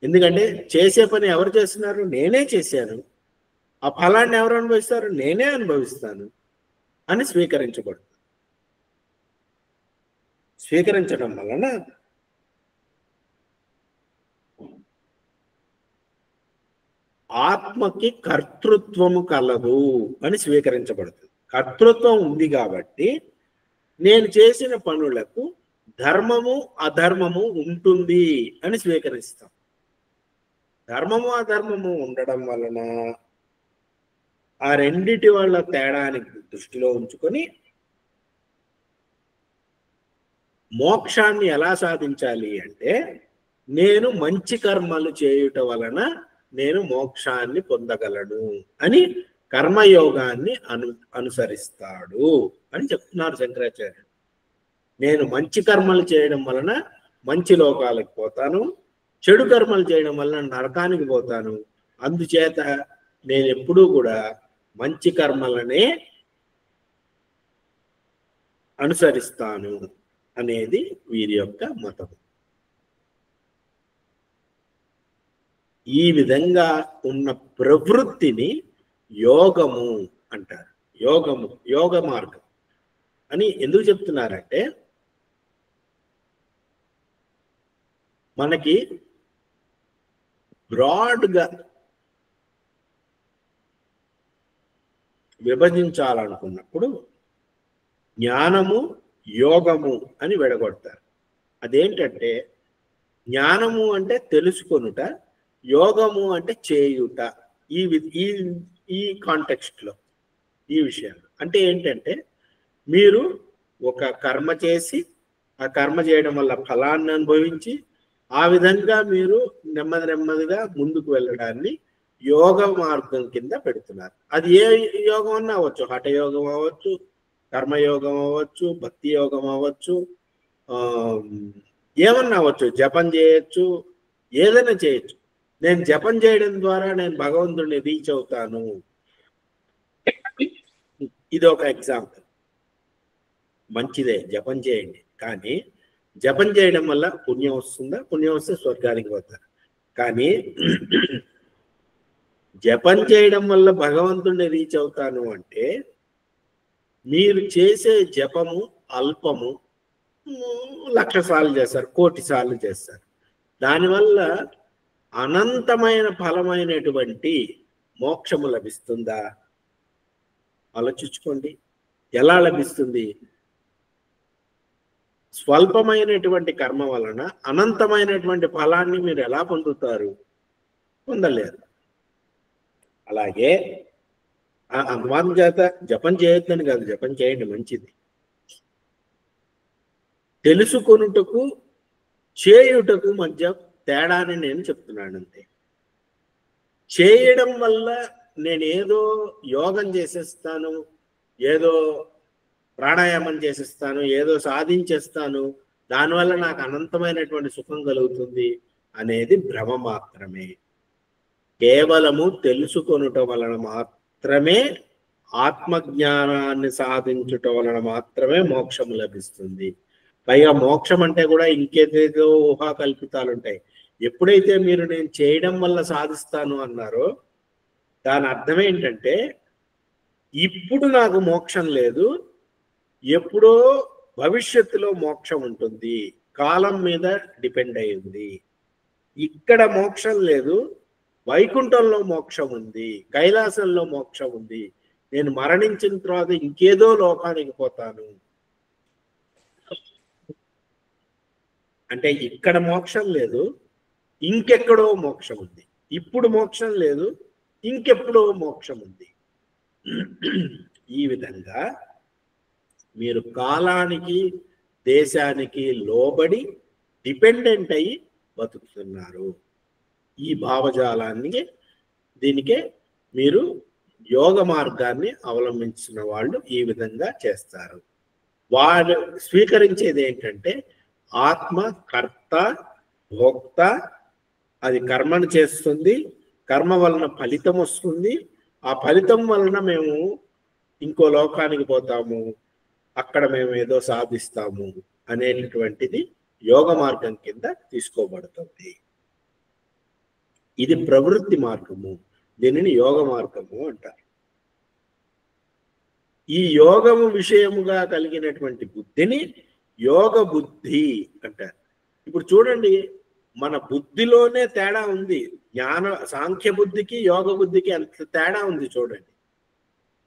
ఎందుకంటే చేసే పని ఎవరు చేస్తున్నారు? నేనే చేశాను. ఆ ఫలాన్ని ఎవరు అనుభవిస్తారు? నేనే అనుభవిస్తాను అని స్వీకరించబడుతుంది. స్వీకరించడం వలన ఆత్మకి కర్తృత్వము కలదు అని స్వీకరించబడుతుంది. కర్తృత్వం ఉంది కాబట్టి నేను చేసిన పనులకు ధర్మము అధర్మము ఉంటుంది అని స్వీకరిస్తాం. ధర్మము అధర్మము ఉండడం వలన ఆ రెండిటి వల్ల తేడాని దృష్టిలో ఉంచుకొని మోక్షాన్ని ఎలా సాధించాలి అంటే, నేను మంచి కర్మలు చేయుట వలన నేను మోక్షాన్ని పొందగలను అని కర్మయోగాన్ని అనుసరిస్తాడు అని చెప్తున్నారు శంకరాచార్యులు. నేను మంచి కర్మలు చేయడం వలన మంచి లోకాలకు పోతాను, చెడు కర్మలు చేయడం వలన నరకానికి పోతాను. అందుచేత నేను ఎప్పుడూ కూడా మంచి కర్మలనే అనుసరిస్తాను అనేది వీరి యొక్క మతం. ఈ విధంగా ఉన్న ప్రవృత్తిని యోగము అంటారు. యోగము, యోగ మార్గం అని ఎందుకు చెప్తున్నారంటే, మనకి బ్రాడ్గా విభజించాలనుకున్నప్పుడు జ్ఞానము యోగము అని విడగొడతారు. అదేంటంటే, జ్ఞానము అంటే తెలుసుకొనుట, యోగము అంటే చేయుట. ఈ కాంటెక్స్ట్లో ఈ విషయాలు అంటే ఏంటంటే, మీరు ఒక కర్మ చేసి ఆ కర్మ చేయడం వల్ల ఫలాన్ని అనుభవించి ఆ విధంగా మీరు నెమ్మదిగా ముందుకు వెళ్ళడాన్ని యోగ మార్గం కింద పెడుతున్నారు. అది ఏ యోగం అన్నా అవ్వచ్చు, హఠయోగం అవ్వచ్చు, కర్మయోగం అవ్వచ్చు, భక్తి యోగం అవ్వచ్చు, ఏమన్నా అవ్వచ్చు, జపం చేయొచ్చు, ఏదైనా చేయొచ్చు. నేను జపం చేయడం ద్వారా నేను భగవంతుడిని రీచ్ అవుతాను, ఇది ఒక ఎగ్జాంపుల్. మంచిదే, జపం చేయండి. కానీ జపం చేయడం వల్ల పుణ్యం వస్తుందా? పుణ్యం వస్తే స్వర్గానికి పోతారు. కానీ జపం చేయడం వల్ల భగవంతుడిని రీచ్ అవుతాను అంటే, మీరు చేసే జపము అల్పము, 1,00,000 సార్లు చేస్తారు, 1,00,00,000 సార్లు చేస్తారు. దానివల్ల అనంతమైన ఫలమైనటువంటి మోక్షము లభిస్తుందా? ఆలోచించుకోండి. ఎలా లభిస్తుంది? స్వల్పమైనటువంటి కర్మ వలన అనంతమైనటువంటి ఫలాన్ని మీరు ఎలా పొందుతారు? పొందలేరు. అలాగే అనుమానం చేత జపం చేయొద్దని కాదు, జపం చేయండి, మంచిది. తెలుసుకొనుటకు చేయుటకు మధ్య తేడాని నేను చెప్తున్నాను అంతే. చేయడం వల్ల నేను ఏదో యోగం చేసేస్తాను, ఏదో ప్రాణాయామం చేసేస్తాను, ఏదో సాధించేస్తాను, దానివల్ల నాకు అనంతమైనటువంటి సుఖం కలుగుతుంది అనేది భ్రమ మాత్రమే. కేవలము తెలుసుకొనుట వలన మాత్రమే ఆత్మజ్ఞానాన్ని సాధించటం వలన మాత్రమే మోక్షం లభిస్తుంది. పైగా మోక్షం అంటే కూడా ఇంకేదేదో ఊహా కల్పితాలు ఉంటాయి. ఎప్పుడైతే మీరు నేను చేయడం వల్ల సాధిస్తాను అన్నారో దాని అర్థం ఏంటంటే ఇప్పుడు నాకు మోక్షం లేదు, ఎప్పుడో భవిష్యత్తులో మోక్షం ఉంటుంది, కాలం మీద డిపెండ్ అయింది. ఇక్కడ మోక్షం లేదు, వైకుంఠంలో మోక్షం ఉంది, కైలాసంలో మోక్షం ఉంది, నేను మరణించిన తర్వాత ఇంకేదో లోకానికి పోతాను అంటే ఇక్కడ మోక్షం లేదు, ఇంకెక్కడో మోక్షం ఉంది. ఇప్పుడు మోక్షం లేదు, ఇంకెప్పుడో మోక్షం ఉంది. ఈ విధంగా మీరు కాలానికి దేశానికి లోబడి డిపెండెంట్ అయ్యి బతుకుతున్నారు. ఈ భావజాలాన్ని దీనికే మీరు యోగ మార్గాన్ని అవలంబించిన వాళ్ళు ఈ విధంగా చేస్తారు. వాళ్ళు స్వీకరించేది ఏంటంటే ఆత్మ కర్త భోక్త, అది కర్మను చేస్తుంది, కర్మ వలన ఫలితం వస్తుంది, ఆ ఫలితం వలన మేము ఇంకో లోకానికి పోతాము, అక్కడ మేము ఏదో సాధిస్తాము అనేటటువంటిది యోగ మార్గం కింద తీసుకోబడుతుంది. ఇది ప్రవృత్తి మార్గము, దీనిని యోగ మార్గము అంటారు. ఈ యోగము విషయముగా కలిగినటువంటి బుద్ధిని యోగ బుద్ధి అంటారు. ఇప్పుడు చూడండి, మన బుద్ధిలోనే తేడా ఉంది. సాంఖ్య బుద్ధికి యోగ బుద్ధికి అంత తేడా ఉంది చూడండి.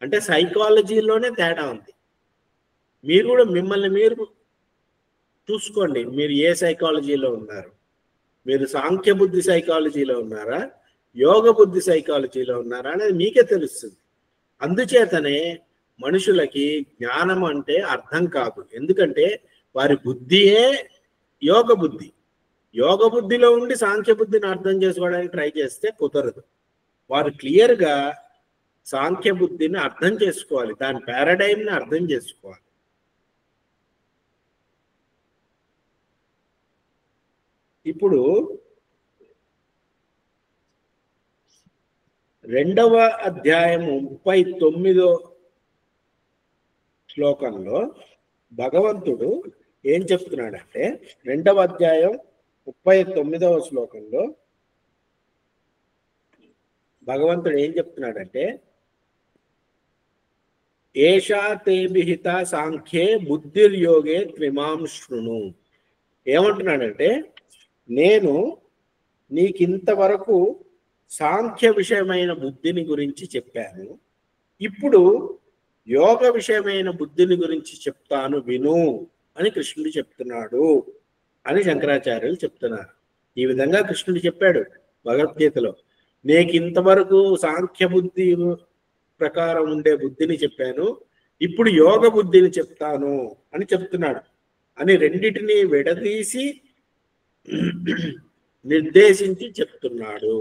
అంటే సైకాలజీలోనే తేడా ఉంది. మీరు కూడా మిమ్మల్ని మీరు చూసుకోండి, మీరు ఏ సైకాలజీలో ఉన్నారు. మీరు సాంఖ్య బుద్ధి సైకాలజీలో ఉన్నారా, యోగ బుద్ధి సైకాలజీలో ఉన్నారా అనేది మీకే తెలుస్తుంది. అందుచేతనే మనుషులకి జ్ఞానం అంటే అర్థం కాదు. ఎందుకంటే వారి బుద్ధియే యోగ బుద్ధి. యోగ బుద్ధిలో ఉండి సాంఖ్య బుద్ధిని అర్థం చేసుకోవడానికి ట్రై చేస్తే కుదరదు. వారు క్లియర్గా సాంఖ్య బుద్ధిని అర్థం చేసుకోవాలి, దాని పారాడైమ్ని అర్థం చేసుకోవాలి. ఇప్పుడు 2వ అధ్యాయము 39వ శ్లోకంలో భగవంతుడు ఏం చెప్తున్నాడంటే, 2వ అధ్యాయం 39వ శ్లోకంలో భగవంతుడు ఏం చెప్తున్నాడంటే, ఏషా తే విహిత సాంఖ్యే బుద్ధిర్యోగే త్విమాం శృణు. ఏమంటున్నాడంటే, నేను నీకింతవరకు సాంఖ్య విషయమైన బుద్ధిని గురించి చెప్పాను, ఇప్పుడు యోగ విషయమైన బుద్ధిని గురించి చెప్తాను విను అని కృష్ణుడు చెప్తున్నాడు అని శంకరాచార్యులు చెప్తున్నారు. ఈ విధంగా కృష్ణుడు చెప్పాడు భగవద్గీతలో, నీకు ఇంతవరకు సాంఖ్య బుద్ధి ప్రకారం ఉండే బుద్ధిని చెప్పాను, ఇప్పుడు యోగ బుద్ధిని చెప్తాను అని చెప్తున్నాడు అని రెండిటిని విడదీసి నిర్దేశించి చెప్తున్నాడు.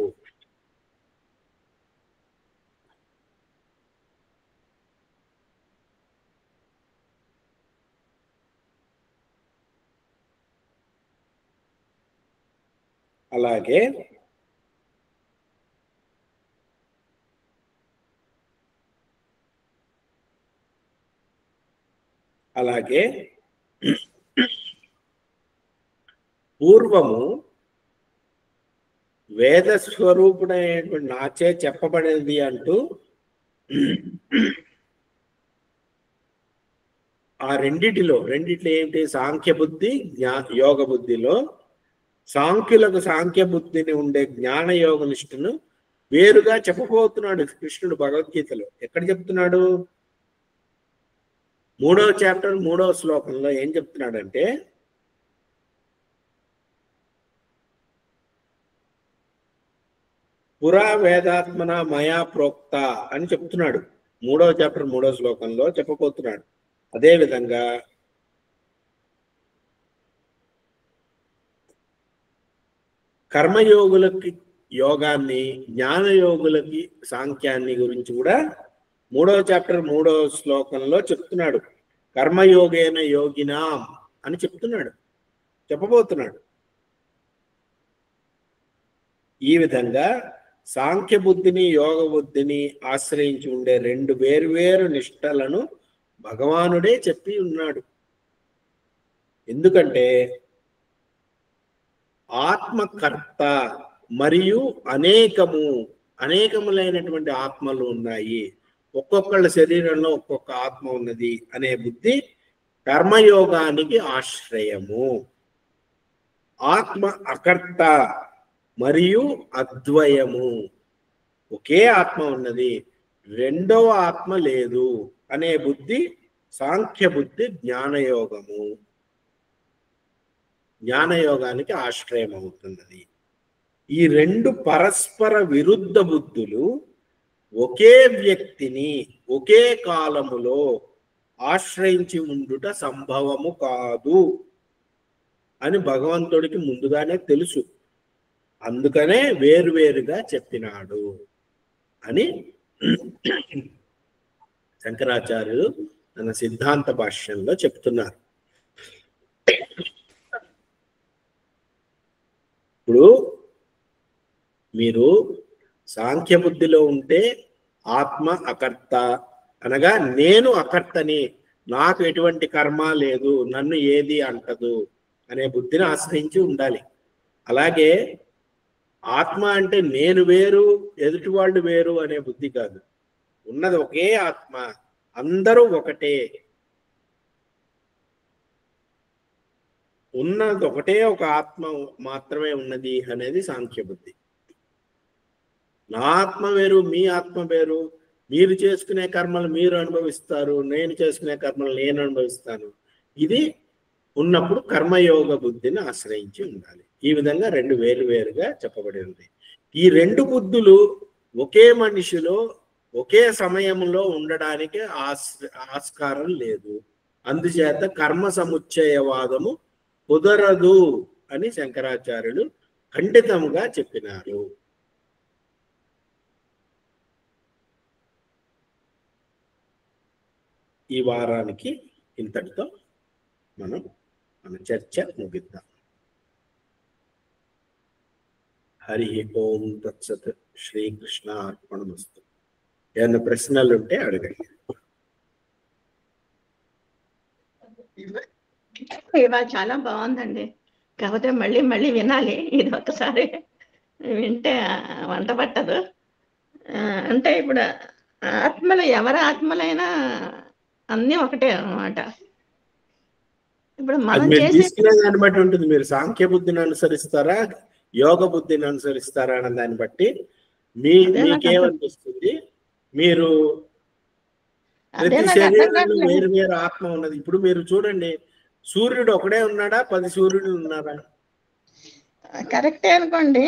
అలాగే పూర్వము వేద స్వరూపుడైనటువంటి నాచే చెప్పబడేది అంటూ ఆ రెండిట్లో ఏంటి, సాంఖ్య బుద్ధి యోగ బుద్ధిలో సాంఖ్యులకు సాంఖ్య బుద్ధిని ఉండే జ్ఞాన యోగ నిష్ఠను వేరుగా చెప్పబోతున్నాడు కృష్ణుడు భగవద్గీతలో. ఎక్కడ చెప్తున్నాడు? 3వ చాప్టర్ 3వ శ్లోకంలో ఏం చెప్తున్నాడంటే, పురా వేదాత్మన మయా ప్రోక్త అని చెప్తున్నాడు. 3వ చాప్టర్ 3వ శ్లోకంలో చెప్పబోతున్నాడు. అదేవిధంగా కర్మయోగులకి యోగాన్ని, జ్ఞానయోగులకి సాంఖ్యాన్ని గురించి కూడా 3వ చాప్టర్ 3వ శ్లోకంలో చెప్తున్నాడు. కర్మయోగేన యోగినాం అని చెప్పబోతున్నాడు. ఈ విధంగా సాంఖ్య బుద్ధిని యోగ బుద్ధిని ఆశ్రయించి ఉండే రెండు వేరు నిష్టలను భగవానుడే చెప్పి ఉన్నాడు. ఎందుకంటే ఆత్మకర్త మరియు అనేకములైనటువంటి ఆత్మలు ఉన్నాయి, ఒక్కొక్కళ్ళ శరీరంలో ఒక్కొక్క ఆత్మ ఉన్నది అనే బుద్ధి కర్మయోగానికి ఆశ్రయము. ఆత్మ అకర్త మరియు అద్వయము, ఒకే ఆత్మ ఉన్నది, రెండవ ఆత్మ లేదు అనే బుద్ధి సాంఖ్య బుద్ధి జ్ఞానయోగానికి ఆశ్రయం అవుతున్నది. ఈ రెండు పరస్పర విరుద్ధ బుద్ధులు ఒకే వ్యక్తిని ఒకే కాలములో ఆశ్రయించి ఉండుట సంభవము కాదు అని భగవంతుడికి ముందుగానే తెలుసు. అందుకనే వేరువేరుగా చెప్పినాడు అని శంకరాచార్యులు తన సిద్ధాంత భాష్యంలో చెప్తున్నారు. ఇప్పుడు మీరు సాంఖ్య బుద్ధిలో ఉంటే ఆత్మ అకర్త అనగా నేను అకర్తని, నాకు ఎటువంటి కర్మ లేదు, నన్ను ఏది అంటదు అనే బుద్ధిని ఆశ్రయించి ఉండాలి. అలాగే ఆత్మ అంటే నేను వేరు ఎదుటి వాళ్ళు వేరు అనే బుద్ధి కాదు, ఉన్నది ఒకే ఆత్మ, అందరూ ఒకటే, ఉన్నది ఒకటే ఒక ఆత్మ మాత్రమే ఉన్నది అనేది సాంఖ్య బుద్ధి. నా ఆత్మ వేరు, మీ ఆత్మ వేరు, మీరు చేసుకునే కర్మలు మీరు అనుభవిస్తారు, నేను చేసుకునే కర్మలు నేను అనుభవిస్తాను. ఇది ఉన్నప్పుడు కర్మయోగ బుద్ధిని ఆశ్రయించి ఉండాలి. ఈ విధంగా రెండు వేరుగా చెప్పబడి ఉంది. ఈ రెండు బుద్ధులు ఒకే మనిషిలో ఒకే సమయంలో ఉండడానికి ఆస్కారం లేదు. అందుచేత కర్మ సముచ్చయవాదము కుదరదు అని శంకరాచార్యులు ఖండితంగా చెప్పినారు. ఈ వారానికి ఇంతటితో మన చర్చ ముగిద్దాం. హరి ఓం తత్సత్. శ్రీకృష్ణ అర్పణమస్తు. ఏమైనా ప్రశ్నలు ఉంటే అడగండి. ఇవాళ చాలా బాగుందండి. కాకపోతే మళ్ళీ వినాలి. ఇది ఒకసారి వింటే వంట పట్టదు. అంటే ఇప్పుడు ఆత్మలు ఎవరి ఆత్మలైనా అన్నీ ఒకటే అన్నమాట. ఇప్పుడు మనం తీసుకునే దాన్ని బట్టి ఉంటుంది. మీరు సాంఖ్య బుద్ధిని అనుసరిస్తారా, యోగ బుద్ధిని అనుసరిస్తారా అన్న దాన్ని బట్టి మీకేమనిపిస్తుంది? మీరు ప్రతి శరీరంలో వేరు ఆత్మ ఉన్నది. ఇప్పుడు మీరు చూడండి, సూర్యుడు ఒకడే ఉన్నాడా, 10 సూర్యుడు ఉన్నారా? కరెక్టే అనుకోండి.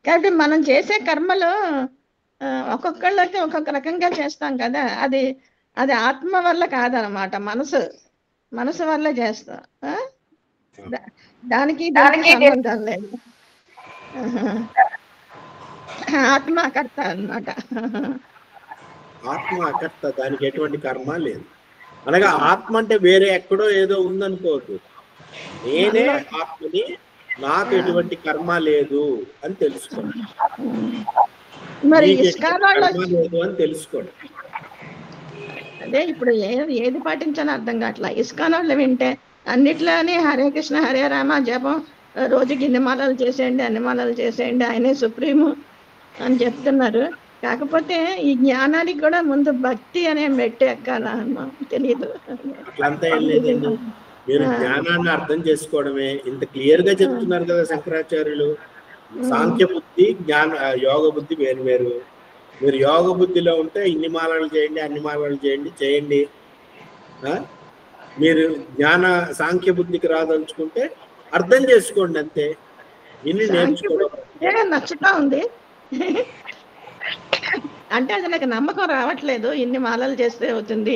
కాబట్టి మనం చేసే కర్మలు ఒక్కొక్కళ్ళకి ఒక్కొక్క రకంగా చేస్తాం కదా. అది ఆత్మ వల్ల కాదనమాట, మనసు వల్ల చేస్తాం. దానికి సంబంధం లేదు. ఆత్మ అకర్త అన్నమాట. ఆత్మ అకర్త, దానికి ఎటువంటి కర్మ లేదు. అనగా ఆత్మ అంటే వేరే ఎక్కడో ఏదో ఉందనుకోవద్దు. నేనే ఆత్మని, నాకు ఎటువంటి కర్మ లేదు అని తెలుసుకోండి. మరి లేదు అని తెలుసుకోండి. అదే ఇప్పుడు ఏది పాటించని అర్థం కావట్లా. ఇస్కాన్ వాళ్ళు వింటే అన్నిట్లోనే హరే కృష్ణ హరే రామ జపం, రోజుకి ఇన్ని మాలలు చేసేయండి, అన్ని మాలలు చేసేయండి, ఆయనే సుప్రీము అని చెప్తున్నారు. కాకపోతే ఈ జ్ఞానానికి కూడా ముందు భక్తి అనే మెట్టు ఎక్కాలా తెలియదు. అట్లంతా ఏం లేదండి. మీరు జ్ఞానాన్ని అర్థం చేసుకోవడమే. ఇంత క్లియర్ గా చెప్తున్నారు కదా శంకరాచార్యులు. సాంఖ్య బుద్ధి, యోగ బుద్ధి వేరు. మీరు యోగ బుద్ధిలో ఉంటే ఇన్ని మాలలు చేయండి, అన్ని మాలలు చేయండి. మీరు సాంఖ్య బుద్ధికి రాదలుచుకుంటే అర్థం చేసుకోండి అంతే. ఇన్ని నేర్చుకోవడం నచ్చుతా ఉంది. అంటే అది నాకు నమ్మకం రావట్లేదు. ఇన్ని మాలలు చేస్తే అవుతుంది,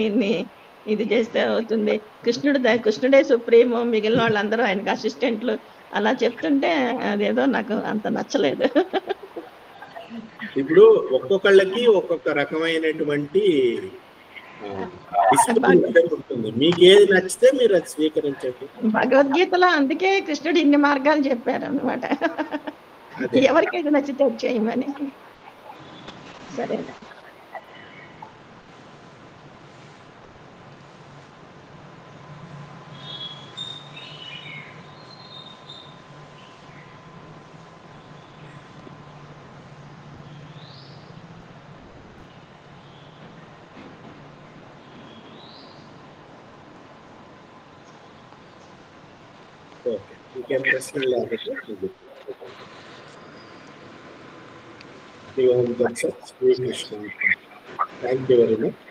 ఇది చేస్తే అవుతుంది, కృష్ణుడే సుప్రీము, మిగిలిన వాళ్ళందరూ ఆయనకు అసిస్టెంట్లు అలా చెప్తుంటే అదేదో నాకు అంత నచ్చలేదు. ఇప్పుడు ఒక్కొక్కళ్ళకి ఒక్కొక్క రకమైనటువంటి ఉంటుంది. మీకు ఏది నచ్చితే మీరు అది స్వీకరించండి. భగవద్గీతలో అందుకే కృష్ణుడు ఇన్ని మార్గాలు చెప్పారు అన్నమాట. ఎవరికైతే నచ్చితే చేయమని. సరే. ఓకే, ఇంకేం ప్రశ్నలు లేకపోతే Srikrishna. Thank you very much.